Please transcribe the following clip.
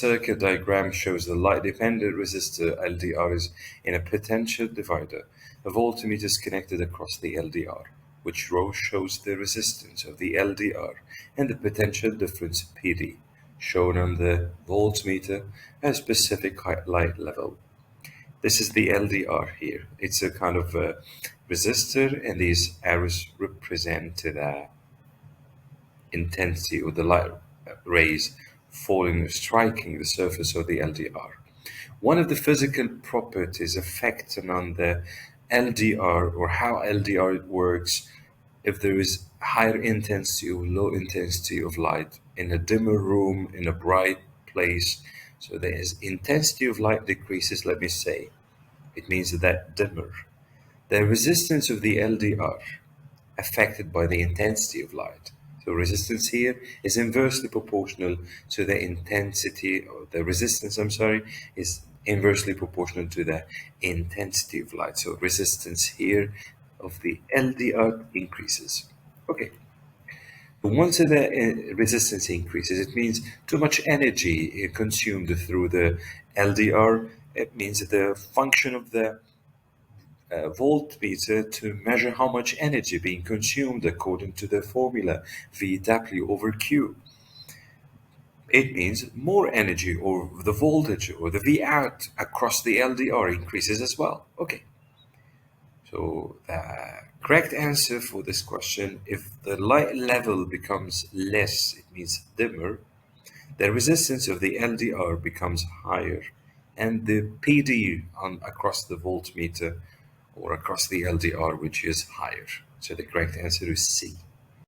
circuit diagram shows the light-dependent resistor LDR is in a potential divider. A voltmeter is connected across the LDR, which row shows the resistance of the LDR and the potential difference PD, shown on the voltmeter at a specific light level. This is the LDR here. It's a kind of a resistor, and these arrows represent the intensity of the light rays falling or striking the surface of the LDR. One of the physical properties affecting on the LDR, or how LDR works, if there is higher intensity or low intensity of light in a dimmer room, in a bright place. So there is intensity of light decreases, let me say. It means that dimmer. The resistance of the LDR affected by the intensity of light. So resistance here is inversely proportional to the intensity, or the resistance, is inversely proportional to the intensity of light. So resistance here of the LDR increases. Okay. But once the resistance increases, it means too much energy consumed through the LDR. It means that the function of the voltmeter to measure how much energy being consumed according to the formula VW over Q. It means more energy, or the voltage or the V out across the LDR increases as well. Okay. So the correct answer for this question, if the light level becomes less, it means dimmer, the resistance of the LDR becomes higher, and the PD across the voltmeter or across the LDR, which is higher. So the correct answer is C.